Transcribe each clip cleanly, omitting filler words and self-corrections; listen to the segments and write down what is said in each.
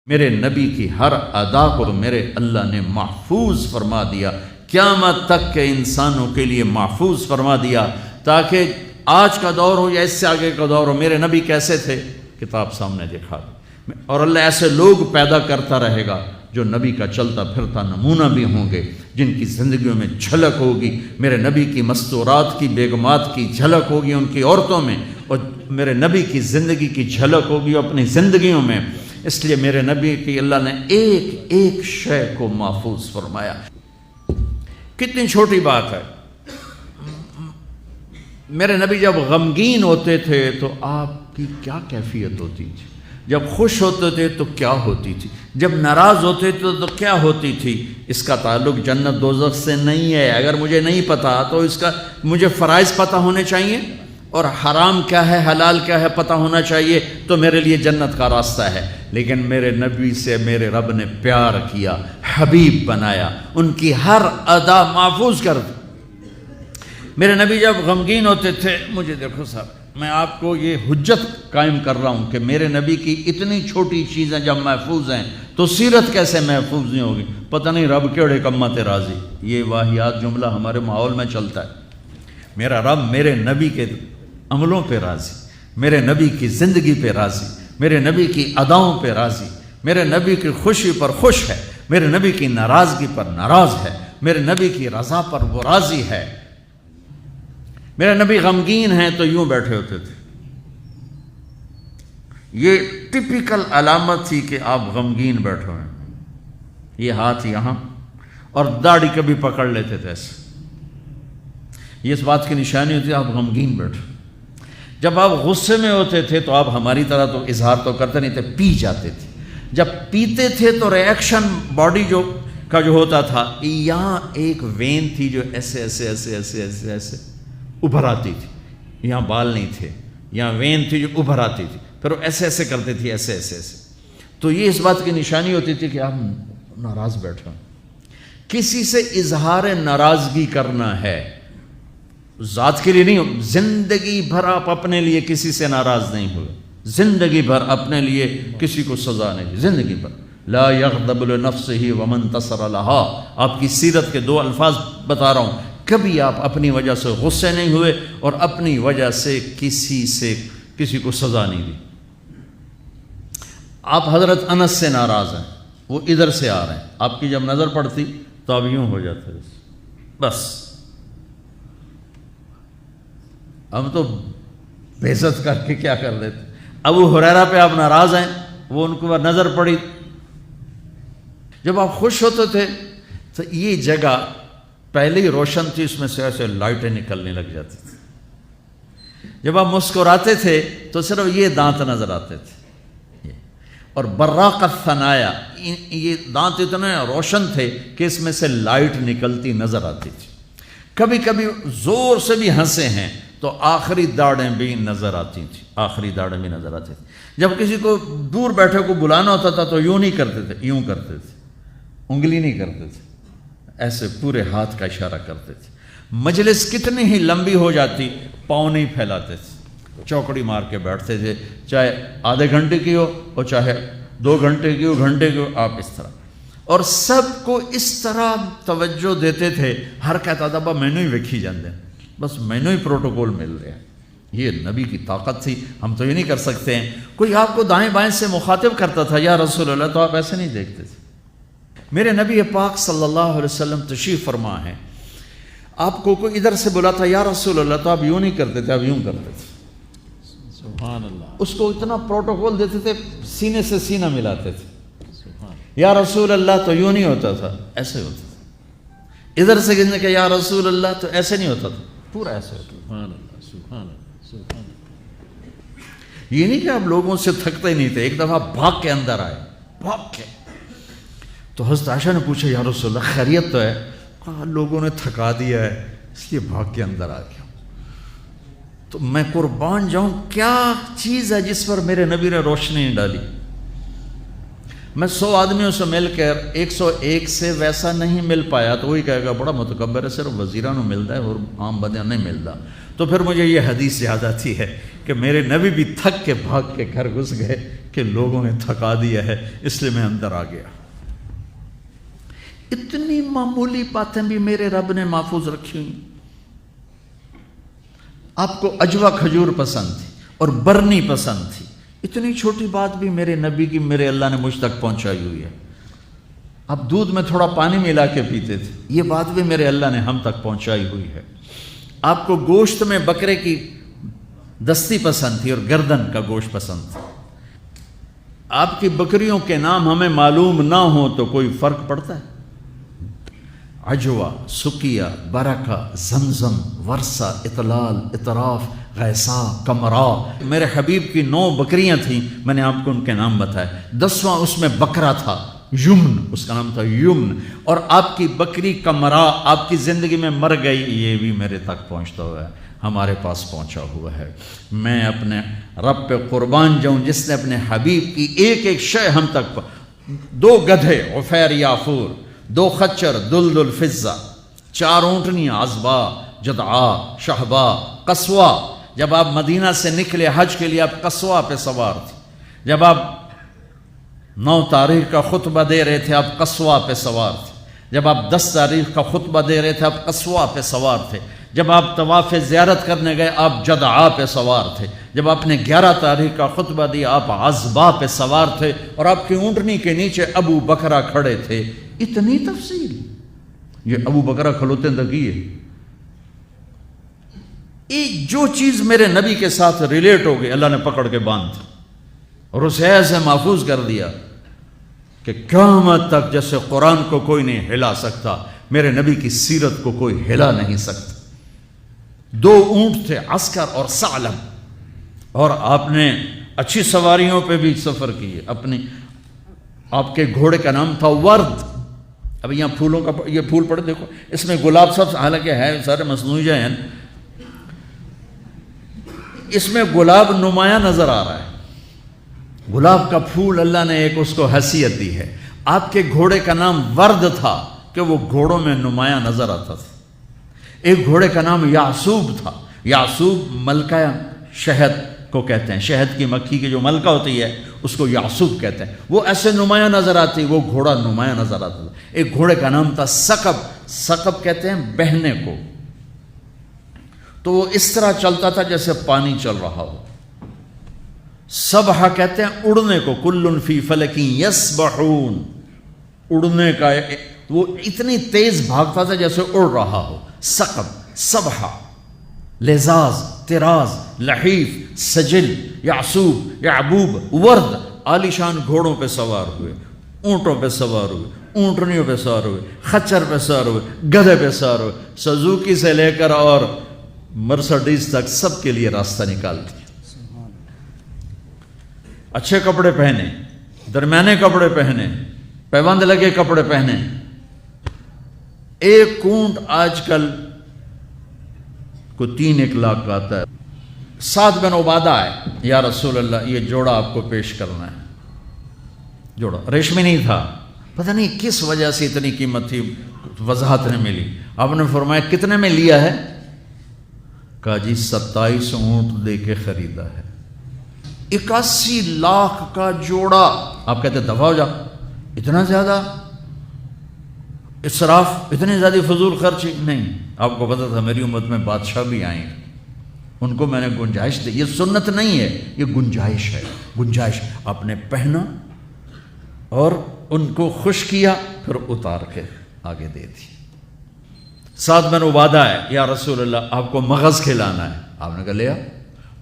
میرے نبی کی ہر ادا کو میرے اللہ نے محفوظ فرما دیا، قیامت تک کے انسانوں کے لیے محفوظ فرما دیا، تاکہ آج کا دور ہو یا اس سے آگے کا دور ہو، میرے نبی کیسے تھے کتاب سامنے دکھا دی، اور اللہ ایسے لوگ پیدا کرتا رہے گا جو نبی کا چلتا پھرتا نمونہ بھی ہوں گے، جن کی زندگیوں میں جھلک ہوگی میرے نبی کی مستورات کی، بیگمات کی جھلک ہوگی ان کی عورتوں میں، اور میرے نبی کی زندگی کی جھلک ہوگی اپنی زندگیوں میں۔ اس لیے میرے نبی کی اللہ نے ایک ایک شے کو محفوظ فرمایا۔ کتنی چھوٹی بات ہے، میرے نبی جب غمگین ہوتے تھے تو آپ کی کیا کیفیت ہوتی تھی، جب خوش ہوتے تھے تو کیا ہوتی تھی، جب ناراض ہوتے تھے تو کیا ہوتی تھی۔ اس کا تعلق جنت دوزخ سے نہیں ہے، اگر مجھے نہیں پتا تو اس کا مجھے فرائض پتہ ہونے چاہیے، اور حرام کیا ہے حلال کیا ہے پتہ ہونا چاہیے، تو میرے لیے جنت کا راستہ ہے۔ لیکن میرے نبی سے میرے رب نے پیار کیا، حبیب بنایا، ان کی ہر ادا محفوظ کر دی۔ میرے نبی جب غمگین ہوتے تھے، مجھے دیکھو صاحب، میں آپ کو یہ حجت قائم کر رہا ہوں کہ میرے نبی کی اتنی چھوٹی چیزیں جب محفوظ ہیں تو سیرت کیسے محفوظ نہیں ہوگی۔ پتہ نہیں رب کیڑے کمت راضی، یہ واہیات جملہ ہمارے ماحول میں چلتا ہے۔ میرا رب میرے نبی کے عملوں پہ راضی، میرے نبی کی زندگی پہ راضی، میرے نبی کی اداؤں پہ راضی، میرے نبی کی خوشی پر خوش ہے، میرے نبی کی ناراضگی پر ناراض ہے، میرے نبی کی رضا پر وہ راضی ہے۔ میرے نبی غمگین ہیں تو یوں بیٹھے ہوتے تھے، یہ ٹپیکل علامت تھی کہ آپ غمگین بیٹھے ہیں، یہ ہاتھ یہاں، اور داڑھی کبھی پکڑ لیتے تھے ایسے، یہ اس بات کی نشانی ہوتی ہے آپ غمگین بیٹھے۔ جب آپ غصے میں ہوتے تھے تو آپ ہماری طرح تو اظہار تو کرتے نہیں تھے، پی جاتے تھے۔ جب پیتے تھے تو ریئیکشن باڈی کا جو ہوتا تھا، یہاں ایک وین تھی جو ایسے ایسے ایسے ایسے ایسے ایسے ابھر آتی تھی، یہاں بال نہیں تھے، یہاں وین تھی جو ابھر آتی تھی، پھر وہ ایسے ایسے کرتے تھی، ایسے ایسے ایسے۔ تو یہ اس بات کی نشانی ہوتی تھی کہ آپ ناراض بیٹھے ہیں۔ کسی سے اظہار ناراضگی کرنا ہے، ذات کے لیے نہیں، زندگی بھر آپ اپنے لیے کسی سے ناراض نہیں ہوئے، زندگی بھر اپنے لیے کسی کو سزا نہیں دی، زندگی بھر لا یغضب لنفسہ ومن انتصر لہا۔ آپ کی سیرت کے دو الفاظ بتا رہا ہوں، کبھی آپ اپنی وجہ سے غصے نہیں ہوئے اور اپنی وجہ سے کسی کو سزا نہیں دی۔ آپ حضرت انس سے ناراض ہیں، وہ ادھر سے آ رہے ہیں، آپ کی جب نظر پڑتی تو آپ یوں ہو جاتے، بس ہم تو بے عزت کر کے کیا کر دیتے۔ ابو ہریرہ پہ آپ ناراض ہیں، وہ ان کو نظر پڑی، جب آپ خوش ہوتے تھے تو یہ جگہ پہلے ہی روشن تھی، اس میں سے ایسے لائٹیں نکلنے لگ جاتی تھی۔ جب آپ مسکراتے تھے تو صرف یہ دانت نظر آتے تھے، اور براق الثنایا، یہ دانت اتنے روشن تھے کہ اس میں سے لائٹ نکلتی نظر آتی تھی۔ کبھی کبھی زور سے بھی ہنسے ہیں تو آخری داڑیں بھی نظر آتی تھیں، آخری داڑیں بھی نظر آتی تھیں۔ جب کسی کو دور بیٹھے کو بلانا ہوتا تھا تو یوں نہیں کرتے تھے، یوں کرتے تھے، انگلی نہیں کرتے تھے، ایسے پورے ہاتھ کا اشارہ کرتے تھے۔ مجلس کتنی ہی لمبی ہو جاتی، پاؤں نہیں پھیلاتے تھے، چوکڑی مار کے بیٹھتے تھے، چاہے آدھے گھنٹے کی ہو اور چاہے 2 گھنٹے کی ہو، گھنٹے کی ہو، آپ اس طرح، اور سب کو اس طرح توجہ دیتے تھے۔ ہر کہتا تھا با مینوں ہی ویکھی جاندے، بس مینوں ہی پروٹوکول مل رہا ہے۔ یہ نبی کی طاقت تھی، ہم تو یہ نہیں کر سکتے ہیں۔ کوئی آپ کو دائیں بائیں سے مخاطب کرتا تھا یا رسول اللہ، تو آپ ایسے نہیں دیکھتے تھے۔ میرے نبی پاک صلی اللہ علیہ وسلم تشریف فرما ہے، آپ کو کوئی ادھر سے بلا تھا یا رسول اللہ، تو آپ یوں نہیں کرتے تھے، آپ یوں کرتے تھے۔ سبحان اللہ۔ اس کو اتنا پروٹوکول دیتے تھے، سینے سے سینہ ملاتے تھے۔ یا رسول اللہ تو یوں نہیں ہوتا تھا، ایسے ہوتا تھا۔ ادھر سے کہنے کہ یا رسول اللہ تو ایسے نہیں ہوتا تھا، پورا ایسے ہوتا تھا۔ سبحان اللہ، سبحان اللہ، سبحان اللہ۔ یہ نہیں کہ آپ لوگوں سے تھکتے ہی نہیں تھے، ایک دفعہ بھاگ کے اندر آئے، بھاگ کے، تو حضرت عائشہ نے پوچھا یا رسول اللہ خیریت تو ہے؟ کہا لوگوں نے تھکا دیا ہے اس لیے بھاگ کے اندر آ گیا۔ تو میں قربان جاؤں، کیا چیز ہے جس پر میرے نبی نے روشنی نہیں ڈالی؟ میں 100 آدمیوں سے مل کر 101 سے ویسا نہیں مل پایا تو وہی کہے گا بڑا متکبر ہے، صرف وزیران کو ملتا ہے اور عام بندیاں نہیں ملتا۔ تو پھر مجھے یہ حدیث یاد آتی ہے کہ میرے نبی بھی تھک کے بھاگ کے گھر گھس گئے کہ لوگوں نے تھکا دیا ہے اس لیے میں اندر آ گیا۔ اتنی معمولی باتیں بھی میرے رب نے محفوظ رکھی ہوئی۔ آپ کو اجوا کھجور پسند تھی اور برنی پسند تھی، اتنی چھوٹی بات بھی میرے نبی کی میرے اللہ نے مجھ تک پہنچائی ہوئی ہے۔ آپ دودھ میں تھوڑا پانی ملا کے پیتے تھے، یہ بات بھی میرے اللہ نے ہم تک پہنچائی ہوئی ہے۔ آپ کو گوشت میں بکرے کی دستی پسند تھی اور گردن کا گوشت پسند تھا۔ آپ کی بکریوں کے نام ہمیں معلوم نہ ہو تو کوئی فرق پڑتا ہے؟ عجوا، سکیہ، برکہ، زمزم، ورثہ، اطلال، اطراف، غیسا، کمرا، میرے حبیب کی 9 بکریاں تھیں، میں نے آپ کو ان کے نام بتائے۔ 10واں اس میں بکرا تھا، یمن، اس کا نام تھا یمن۔ اور آپ کی بکری کمرا آپ کی زندگی میں مر گئی، یہ بھی میرے تک پہنچتا ہوا ہے، ہمارے پاس پہنچا ہوا ہے۔ میں اپنے رب پہ قربان جاؤں جس نے اپنے حبیب کی ایک ایک شے ہم تک 2 گدھے عفیر یافور، 2 خچر دلدل فضہ، 4 اونٹنیاں عذبا، جدعا، شہبا، قصوا۔ جب آپ مدینہ سے نکلے حج کے لیے آپ قصوا پہ سوار تھے، جب آپ 9 تاریخ کا خطبہ دے رہے تھے آپ قصوا پہ سوار تھے، جب آپ 10 تاریخ کا خطبہ دے رہے تھے آپ قصوا پہ سوار تھے، جب آپ طواف زیارت کرنے گئے آپ جدعا پہ سوار تھے، جب آپ نے 11 تاریخ کا خطبہ دیا آپ عذبا پہ سوار تھے، اور آپ کی اونٹنی کے نیچے ابو بکرہ کھڑے تھے۔ اتنی تفصیل، یہ ابو بکرہ کھلوتے تک ہے۔ جو چیز میرے نبی کے ساتھ ریلیٹ ہو گئی اللہ نے پکڑ کے باندھ اور اسے ایسے محفوظ کر دیا کہ قیامت تک جیسے قرآن کو کوئی نہیں ہلا سکتا، میرے نبی کی سیرت کو کوئی ہلا نہیں سکتا۔ 2 اونٹ تھے، عسکر اور ثعلب، اور آپ نے اچھی سواریوں پہ بھی سفر کیے۔ آپ کے گھوڑے کا نام تھا ورد۔ اب یہاں پھولوں کا یہ پھول پڑے دیکھو، اس میں گلاب سب حالانکہ ہے سارے مصنوعی ہیں، اس میں گلاب نمایاں نظر آ رہا ہے۔ گلاب کا پھول اللہ نے ایک اس کو حیثیت دی ہے۔ آپ کے گھوڑے کا نام ورد تھا کہ وہ گھوڑوں میں نمایاں نظر آتا تھا۔ ایک گھوڑے کا نام یعصوب تھا۔ یعصوب ملکہ شہد کو کہتے ہیں، شہد کی مکھی کی جو ملکہ ہوتی ہے اس کو یعصوب کہتے ہیں۔ وہ ایسے نمایاں نظر آتی، وہ گھوڑا نمایاں نظر آتا تھا۔ ایک گھوڑے کا نام تھا ثقب۔ ثقب کہتے ہیں بہنے کو، تو وہ اس طرح چلتا تھا جیسے پانی چل رہا ہو۔ سبحہ کہتے ہیں اڑنے کو، کل فی فلک یسبحون، اڑنے کا، وہ اتنی تیز بھاگتا تھا جیسے اڑ رہا ہو۔ ثقب، سبحہ، لذاذ، طراز، لحیف، سجل، یعصوب، یعبوب، ورد، عالیشان گھوڑوں پہ سوار ہوئے، اونٹوں پہ سوار ہوئے، اونٹنیوں پہ سوار ہوئے، خچر پہ سوار ہوئے، گدھے پہ سوار ہوئے، سزوکی سے لے کر اور مرسڈیز تک سب کے لیے راستہ نکالتی۔ اچھے کپڑے پہنے، درمیانے کپڑے پہنے، پیبند لگے کپڑے پہنے۔ ایک اونٹ آج کل کو 3 لاکھ کا آتا ہے۔ سعد بن عبادہ آئے، یا رسول اللہ یہ جوڑا آپ کو پیش کرنا ہے۔ جوڑا ریشمی نہیں تھا، پتہ نہیں کس وجہ سے اتنی قیمت تھی، وضاحت نہیں ملی۔ آپ نے فرمایا کتنے میں لیا ہے؟ کہا جی 27 اونٹ دے کے خریدا ہے۔ 81 لاکھ کا جوڑا۔ آپ کہتے دفع ہو جا، اتنا زیادہ اسراف، اتنی زیادہ فضول خرچی؟ نہیں، آپ کو پتہ تھا میری امت میں بادشاہ بھی آئیں، ان کو میں نے گنجائش دی۔ یہ سنت نہیں ہے، یہ گنجائش ہے۔ گنجائش آپ نے پہنا اور ان کو خوش کیا، پھر اتار کے آگے دے دی۔ سعد بن عبادہ ہے، یا رسول اللہ آپ کو مغز کھلانا ہے۔ آپ نے کہا لیا۔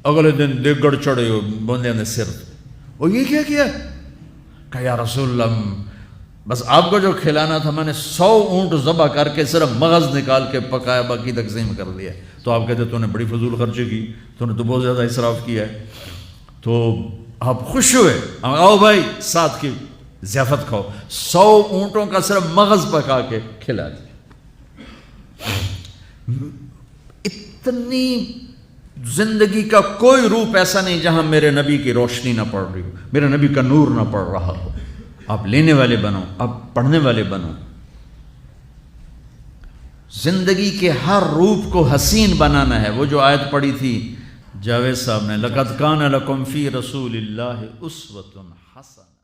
اگلے دن دیگڑ چڑھے ہو بندے نے سر، وہ یہ کیا کیا؟ کہا یا رسول اللہ بس آپ کو جو کھلانا تھا میں نے 100 اونٹ ذبح کر کے صرف مغز نکال کے پکایا، باقی تقسیم کر دیا۔ تو آپ کہتے تو نے بڑی فضول خرچی کی، تو نے تو بہت زیادہ اسراف کیا ہے۔ تو آپ خوش ہوئے، آؤ بھائی ساتھ کی ضیافت کھاؤ۔ 100 اونٹوں کا صرف مغز پکا کے کھلا دیا۔ اتنی زندگی کا کوئی روپ ایسا نہیں جہاں میرے نبی کی روشنی نہ پڑ رہی ہو، میرے نبی کا نور نہ پڑ رہا ہو۔ آپ لینے والے بنو، آپ پڑھنے والے بنو۔ زندگی کے ہر روپ کو حسین بنانا ہے۔ وہ جو آیت پڑھی تھی جاوید صاحب نے لقد کان لکم فی رسول اللہ اسوۃ حسنہ